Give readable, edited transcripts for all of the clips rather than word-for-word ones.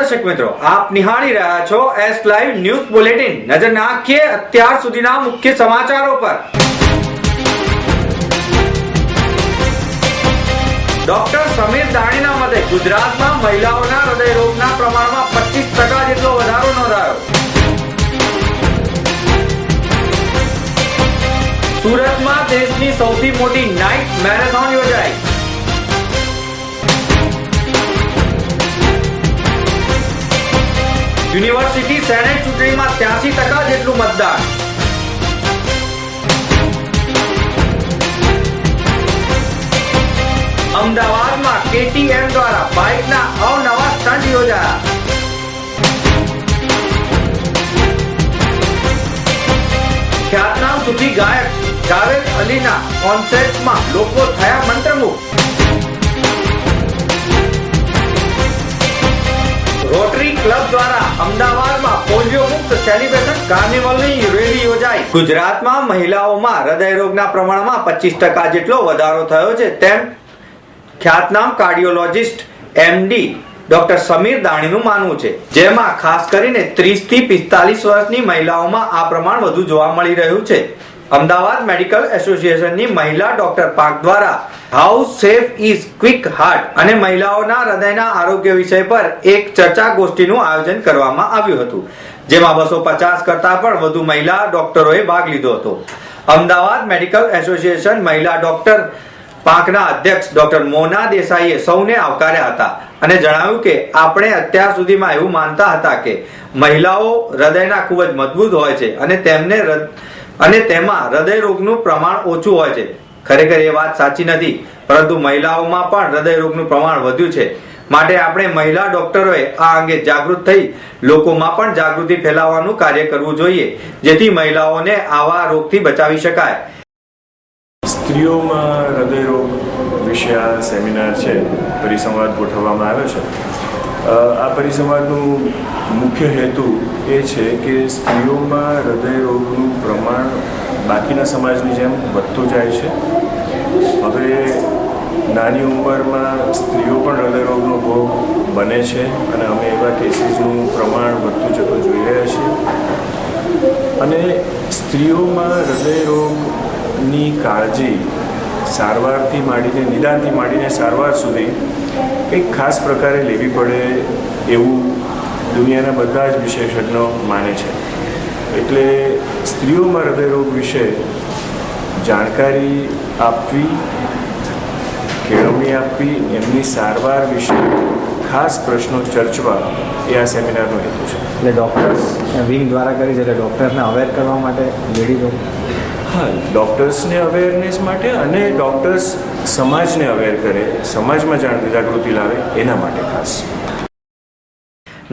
दर्शक मित्रों, आप निहाળી રહ્યા છો એસ લાઈવ ન્યૂઝ બુલેટિન। નજર નાખીએ અત્યાર સુધીના મુખ્ય સમાચારો પર। ડોક્ટર સમીર દાણીના મતે ગુજરાતમાં મહિલાઓના હૃદય રોગના પ્રમાણમાં 25% જેટલો વધારો નોંધાયો। સુરતમાં દેશની સૌથી મોટી નાઇટ મેરેથોન યોજાઈ। યુનિવર્સિટી સેનેટ ચૂંટણીમાં 83% જેટલું મતદાન। અમદાવાદમાં KTM દ્વારા બાઇકના અવનવા સ્ટન્ટ યોજાયા। ખ્યાતનામ સૂફી ગાયક જાવેદ અલીના કોન્સર્ટમાં લોકો થયા મંત્રમુગ્ધ। રોટરી ક્લબ દ્વારા અમદાવાદમાં પોલિયો મુક્ત સેલિબ્રેશન કાર્નિવલની રેલી યોજાઈ। ગુજરાતમાં મહિલાઓમાં હૃદય રોગના પ્રમાણમાં 25% જેટલો વધારો થયો છે તેમ ખ્યાતનામ કાર્ડિયોલોજિસ્ટ MD ડોક્ટર સમીર દાણીનું માનવું છે, જેમાં ખાસ કરીને 30 થી 45 વર્ષની મહિલાઓમાં આ પ્રમાણ વધુ જોવા મળી રહ્યું છે। અમદાવાદ મેડિકલ એસોસિએશનની મહિલા ડોક્ટર પાક દ્વારા how safe is quick heart અને મહિલાઓના હૃદયના આરોગ્ય વિષય પર એક ચર્ચા ગોષ્ઠીનું આયોજન કરવામાં આવ્યું હતું, જેમાં 250 કરતા પણ વધુ મહિલા ડોક્ટરોએ ભાગ લીધો હતો। અમદાવાદ મેડિકલ એસોસિએશન મહિલા ડોક્ટર પાકના અધ્યક્ષ ડોક્ટર મોના દેસાઈએ સૌને આવકાર્યા હતા અને જણાવ્યું કે આપણે અત્યાર સુધીમાં એવું માનતા હતા કે મહિલાઓ હૃદયના ખૂબ જ મજબૂત હોય છે અને તેમાં હૃદય રોગનું પ્રમાણ ઓછું હોય છે। ખરેખર એ વાત સાચી નથી, પરંતુ મહિલાઓમાં પણ હૃદય રોગનું પ્રમાણ વધ્યું છે। માટે આપણે મહિલા ડોક્ટરોએ આ અંગે જાગૃત થઈ લોકોમાં પણ જાગૃતિ ફેલાવવાનું કાર્ય કરવું જોઈએ, જેથી મહિલાઓને આવા રોગથી બચાવી શકાય। સ્ત્રીઓમાં હૃદય રોગ વિશે આ સેમિનાર છે, પરિસંવાદ ગોઠવવામાં આવ્યો છે। આ પરિસંવાદનું મુખ્ય હેતુ એ છે કે સ્ત્રીઓમાં હૃદય રોગનું પ્રમાણ બાકીના સમાજની જેમ વધતું જાય છે। હવે નાની ઉંમરમાં સ્ત્રીઓ પણ હૃદય રોગનો ભોગ બને છે અને અમે એવા કેસીસનું પ્રમાણ વધતું જતું જોઈ રહ્યા છીએ। અને સ્ત્રીઓમાં હૃદય રોગની કાળજી સારવારથી માંડીને નિદાનથી માંડીને સારવાર સુધી કંઈક ખાસ પ્રકારે લેવી પડે એવું દુનિયાના બધા જ વિશેષજ્ઞો માને છે। એટલે સ્ત્રીઓમાં હૃદય રોગ વિશે જાણકારી આપવી, કેળવણી આપવી, એમની સારવાર વિશે ખાસ પ્રશ્નો ચર્ચવા એ આ સેમિનારનો હેતુ છે। એટલે ડૉક્ટર્સ વિંગ દ્વારા કરી છે, એટલે ડૉક્ટર્સને અવેર કરવા માટે લેડીઝો, હા, ડૉક્ટર્સને અવેરનેસ માટે અને ડૉક્ટર્સ સમાજને અવેર કરે, સમાજમાં જાગૃતિ લાવે એના માટે ખાસ।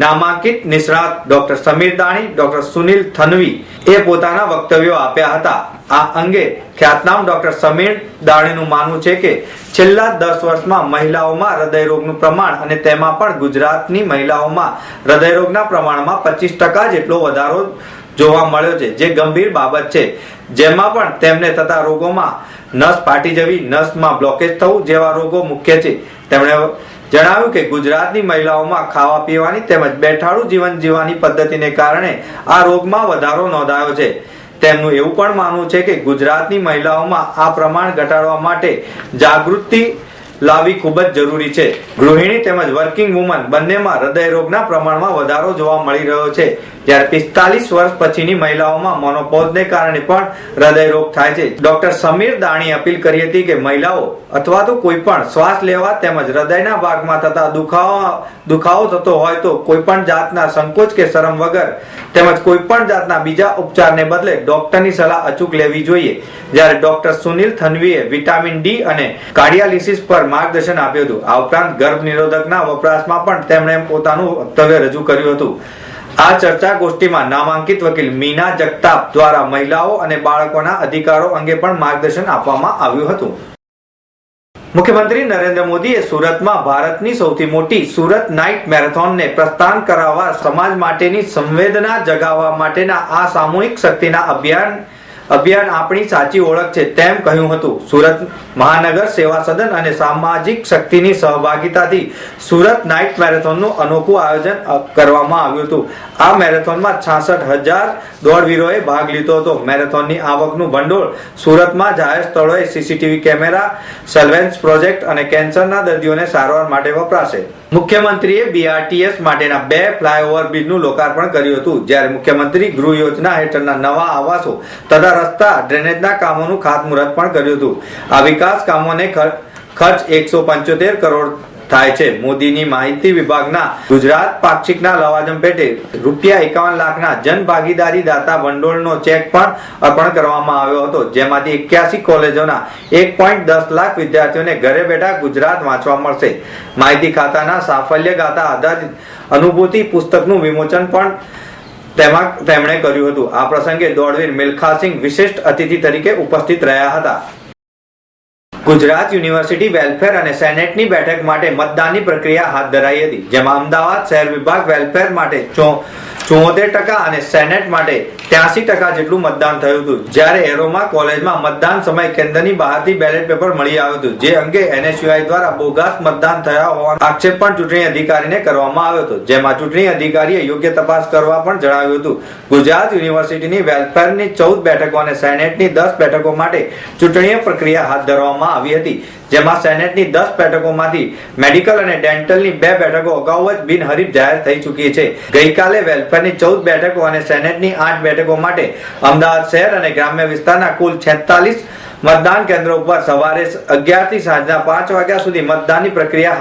નામાંકિત નિષ્ણાત ડોક્ટર સમીર દાણી, ડોક્ટર સુનિલ થનવી એ પોતાના વક્તવ્યો આપ્યા હતા। આ અંગે ખ્યાતનામ ડોક્ટર સમીર દાણીનું માનવું છે કે છેલ્લા 10 વર્ષમાં મહિલાઓમાં હૃદય રોગનું પ્રમાણ અને તેમાં પણ ગુજરાતની મહિલાઓમાં હૃદય રોગના પ્રમાણમાં 25% જેટલો વધારો જોવા મળ્યો છે, જે ગંભીર બાબત છે। જેમાં પણ તેમને થતા રોગોમાં નસ ફાટી જવી, નસમાં બ્લોકેજ થવું જેવા રોગો મુખ્ય છે। તેમણે જણાવ્યું કે ગુજરાતની મહિલાઓમાં ખાવા પીવાની તેમજ બેઠાડું જીવન જીવવાની પદ્ધતિને કારણે આ રોગમાં વધારો નોંધાયો છે। તેમનું એવું પણ માનવું છે કે ગુજરાતની મહિલાઓમાં આ પ્રમાણ ઘટાડવા માટે જાગૃતિ લાવવી ખૂબ જ જરૂરી છે। ગૃહિણી તેમજ વર્કિંગ વુમન બંનેમાં હૃદય રોગના પ્રમાણમાં વધારો જોવા મળી રહ્યો છે, જ્યારે 45 વર્ષ પછીની મહિલાઓમાં મોનોપોઝને કારણે પણ હૃદય રોગ થાય છે। ડોક્ટર સમીર દાણીએ અપીલ કરી હતી કે મહિલાઓ અથવા તો કોઈ પણ શ્વાસ લેવા તેમજ હૃદયના ભાગમાં થતા દુખાવો થતો હોય તો કોઈ પણ જાતના સંકોચ કે શરમ વગર તેમજ કોઈ પણ જાતના બીજા ઉપચારને બદલે ડોક્ટરની સલાહ અચૂક લેવી જોઈએ। જ્યારે ડોક્ટર સુનિલ થનવીએ વિટામિન D અને કાર્ડિયાલિસિસ પર માર્ગદર્શન આપ્યું હતું। આ ઉપરાંત ગર્ભ નિરોધકના વપરાશમાં પણ તેમણે પોતાનું વક્તવ્ય રજૂ કર્યું હતું। આ ચર્ચા ગોષ્ઠીમાં નામાંકિત વકીલ મીના જગતાપ દ્વારા મહિલાઓ અને બાળકોના અધિકારો અંગે પણ માર્ગદર્શન આપવામાં આવ્યું હતું। મુખ્યમંત્રી નરેન્દ્ર મોદીએ સુરતમાં ભારતની સૌથી મોટી સુરત નાઇટ મેરેથોનને પ્રસ્થાન કરાવવા સમાજ માટેની સંવેદના જગાવવા માટેના આ સામૂહિક શક્તિના અભિયાન આપણી સાચી ઓળખ છે તેમ કહ્યું હતું. સુરત મહાનગર સેવા સદન અને સામાજિક શક્તિની સહભાગિતાથી સુરત નાઇટ મેરેથોનનું અનોખું આયોજન કરવામાં આવ્યું હતું. આ મેરેથોનમાં 66,000 દોડવીરોએ ભાગ લીધો હતો. મેરેથોનની આવકનું ભંડોળ સુરતમાં જાહેર સ્થળોએ સીસીટીવી કેમેરા, સર્વેલન્સ પ્રોજેક્ટ અને કેન્સરના દર્દીઓને સારવાર માટે વપરાશે. મુખ્યમંત્રીએ બીઆરટીએસ માટેના 2 ફ્લાયઓવર બ્રિજનું લોકાર્પણ કર્યું હતું, જ્યારે મુખ્યમંત્રી ગૃહ યોજના હેઠળના નવા આવાસો તથા રસ્તા ડ્રેનેજના કામોનું ખાતમુહૂર્ત પણ કર્યું હતું. આ વિકાસ કામોને ખર્ચ 175 કરોડ થાય છે. મોદીની માહિતી વિભાગના ગુજરાત પાક્ષિકના લવાજમ પેટે ₹51 લાખના જન ભાગીદારી દાતા ભંડોળનો ચેક પણ અર્પણ કરવામાં આવ્યો હતો, જેમાંથી 81 કોલેજોના 1.10 લાખ વિદ્યાર્થીઓને ઘરે બેઠા ગુજરાત વાંચવા મળશે. માહિતી ખાતાના સાફલ્ય ગાથા આધારિત અનુભૂતિ પુસ્તકનું વિમોચન પણ તેમણે કર્યું હતું. આ પ્રસંગે દોડવીર મિલ્ખાસિંહ વિશિષ્ટ અતિથિ તરીકે ઉપસ્થિત રહ્યા હતા. ગુજરાત યુનિવર્સિટી વેલફેર અને સેનેટની બેઠક માટે મતદાનની પ્રક્રિયા હાથ ધરાઈ હતી, જેમાં અમદાવાદ શહેર વિભાગ વેલફેર માટે 74% અને સેનેટ માટે 83% જેટલું મતદાન થયું હતું. જ્યારે એરોમા કોલેજમાં મતદાન સમય કેન્દ્રની બહારથી બેલેટ પેપર મળી આવ્યું હતું, જે અંગે NSUI દ્વારા બોગસ મતદાન થયા હોવાનો આક્ષેપ પણ ચૂંટણી અધિકારીને કરવામાં આવ્યો હતો, જેમાં ચૂંટણી અધિકારીએ યોગ્ય તપાસ કરવા પણ જણાવ્યું હતું. ગુજરાત યુનિવર્સિટીની વેલફેરની 14 બેઠકો અને સેનેટની 10 બેઠકો માટે ચૂંટણીય પ્રક્રિયા હાથ ધરવામાં આવી હતી, જેમાં સેનેટની 10 બેઠકોમાંથી મેડિકલ અને ડેન્ટલની 2 બેઠકો અગાઉ જ બિનહરીફ જાહેર થઈ ચૂકી છે. ગઈકાલે વેલફેરની 14 બેઠકો અને સેનેટની 8 બેઠકો માટે અમદાવાદ શહેર અને ગ્રામ્ય વિસ્તારના કુલ 46 મતદાન કેન્દ્રો ઉપર સવારે 11 થી સાંજના 5 વાગ્યા સુધી મતદાનની પ્રક્રિયા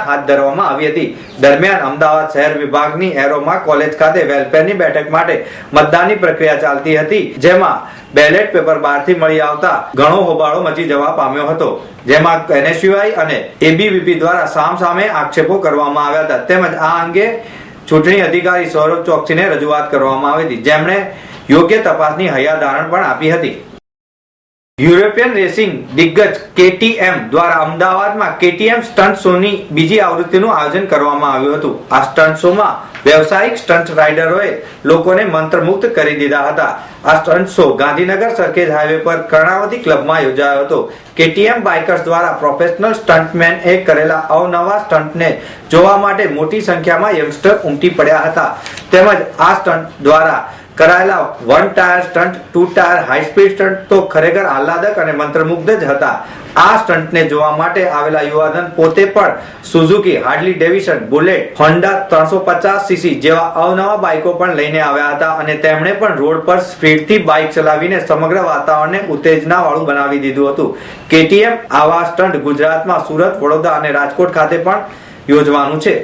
હાથ ધરવામાં આવી હતી. દરમિયાન અમદાવાદ શહેર વિભાગની એરોમા કોલેજ ખાતે વેલફેરની બેઠક માટે મતદાનની પ્રક્રિયા ચાલતી હતી, જેમાં બેલેટ પેપર બહારથી મળી આવતા ઘણો હોબાળો મચી જવા પામ્યો હતો, જેમાં NSUI અને ABVP દ્વારા સામસામે આક્ષેપો કરવામાં આવ્યા હતા. તેમજ આ અંગે ચૂંટણી અધિકારી સૌરભ ચોકસીને રજૂઆત કરવામાં આવી હતી, જેમણે યોગ્ય તપાસની હૈયાધારણ પણ આપી હતી. યુરોપિયન રેસિંગ દિગ્ગજ KTM દ્વારા અમદાવાદમાં KTM સ્ટન્ટ શોની બીજી આવૃત્તિનું આયોજન કરવામાં આવ્યું હતું. આ સ્ટન્ટ શોમાં વ્યવસાયિક સ્ટન્ટ રાઇડરોએ લોકોને મંત્રમુગ્ધ કરી દીધા હતા. આ stunt show Gandhinagar Sarkhej highway પર કર્ણાવતી ક્લબમાં યોજાયો હતો. KTM બાઇકર્સ દ્વારા પ્રોફેશનલ સ્ટન્ટમેનએ કરેલા અવનવા સ્ટન્ટને જોવા માટે મોટી સંખ્યામાં યંગસ્ટર ઉમટી પડ્યા હતા. તેમજ આ સ્ટન્ટ દ્વારા કરાયેલા 1 tyre stunt, 2 tyre high speed stunt તો ખરેખર આહલાદક અને મંત્રમુગ્ધ જ હતા. આ સ્ટન્ટને જોવા માટે આવેલા યુવાધન પોતે પણ Suzuki, Harley Davidson, bullet, Honda 350cc જેવા અવનવા બાઇકો પણ લઈને આવ્યા હતા અને તેમણે પણ રોડ પર સ્પીડથી બાઇક ચલાવીને સમગ્ર વાતાવરણને ઉત્તેજના વાળું બનાવી દીધું હતું. KTM આવા સ્ટન્ટ ગુજરાતમાં સુરત, વડોદરા અને રાજકોટ ખાતે પણ યોજવાનું છે.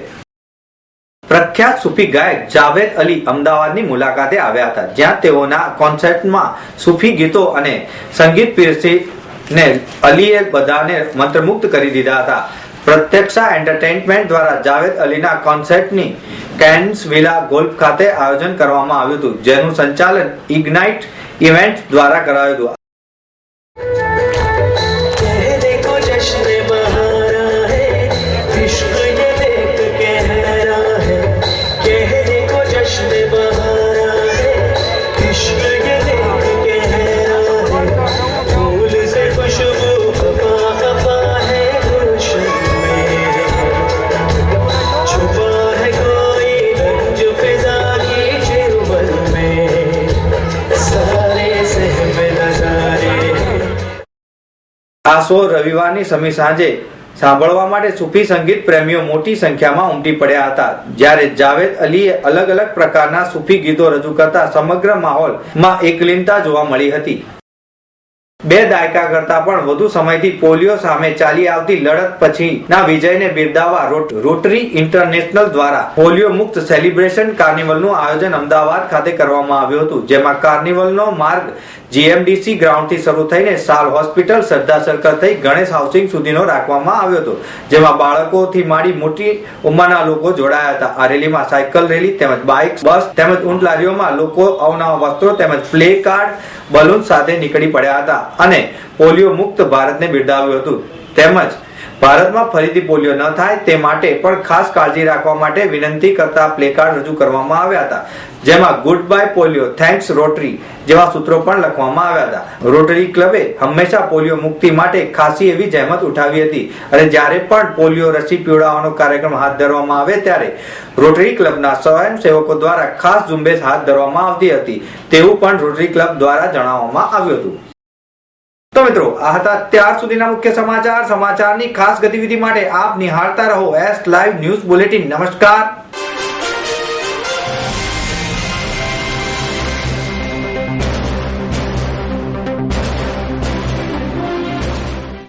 પ્રખ્યાત સૂફી ગાયક જાવેદ અલી અમદાવાદની મુલાકાતે આવ્યા હતા, જ્યાં તેઓના કોન્સર્ટમાં સૂફી ગીતો અને સંગીત પીરસીને અલીએ બધાને મંત્રમુગ્ધ કરી દીધા હતા. પ્રત્યક્ષા એન્ટરટેનમેન્ટ દ્વારા જાવેદ અલીના કોન્સર્ટની કેન્સ વિલા ગોલ્ફ ખાતે આયોજન કરવામાં આવ્યું હતું, જેનું સંચાલન ઇગ્નાઇટ ઇવેન્ટ દ્વારા કરાયું હતું. આ શો રવિવારની સમી સાંજે સાંભળવા માટે સૂફી સંગીત પ્રેમીઓ મોટી સંખ્યામાં ઉમટી પડ્યા હતા. જ્યારે જાવેદ અલીએ અલગ અલગ પ્રકારના સૂફી ગીતો રજૂ કરતા સમગ્ર માહોલમાં એકલીનતા જોવા મળી હતી. 2 દાયકા કરતા પણ વધુ સમયથી પોલિયો સામે ચાલી આવતી લડત પછીના વિજયને બિરદાવવા રોટરી ઇન્ટરનેશનલ દ્વારા પોલિયો મુક્ત સેલિબ્રેશન કાર્નિવલનું આયોજન અમદાવાદ ખાતે કરવામાં આવ્યું હતું, જેમાં કાર્નિવલનો માર્ગ GMDC ગ્રાઉન્ડથી શરૂ થઈને સાલ હોસ્પિટલ, સરદાર સર્કલ થઈ ગણેશ હાઉસિંગ સુધીનો રાખવામાં આવ્યો હતો, જેમાં બાળકોથી માંડી મોટી ઉંમરના લોકો જોડાયા હતા. આ રેલીમાં સાયકલ રેલી તેમજ બાઇક, બસ તેમજ ઊંટ લારીઓમાં લોકો અવનવા વસ્ત્રો તેમજ પ્લે કાર્ડ, બલૂન સાથે નીકળી પડ્યા હતા અને પોલિયો મુક્ત ભારતને બિરદાવ્યું હતું. તેમજ ભારતમાં ફરીથી પોલિયો ન થાય તે માટે પણ ખાસ કાળજી રાખવા માટે વિનંતી કરતા પ્લેકાર્ડ રજૂ કરવામાં આવ્યા હતા, જેમાં good bye polio, thanks rotary જેવા સૂત્રો પણ લખવામાં આવ્યા હતા. રોટરી ક્લબે હંમેશા પોલિયો મુક્તિ માટે ખાસી એવી જહેમત ઉઠાવી હતી અને જ્યારે પણ પોલિયો રસી પીવડાવવાનો કાર્યક્રમ હાથ ધરવામાં આવે ત્યારે રોટરી ક્લબના સ્વયંસેવકો દ્વારા ખાસ ઝુંબેશ હાથ ધરવામાં આવતી હતી તેવું પણ રોટરી ક્લબ દ્વારા જણાવવામાં આવ્યું હતું. તો મિત્રો, આ હતા ત્યાર સુધીના મુખ્ય સમાચાર. સમાચારની ખાસ ગતિવિધિ માટે આપ નિહાળતા રહો એસ લાઈવ ન્યૂઝ બુલેટિન. નમસ્કાર.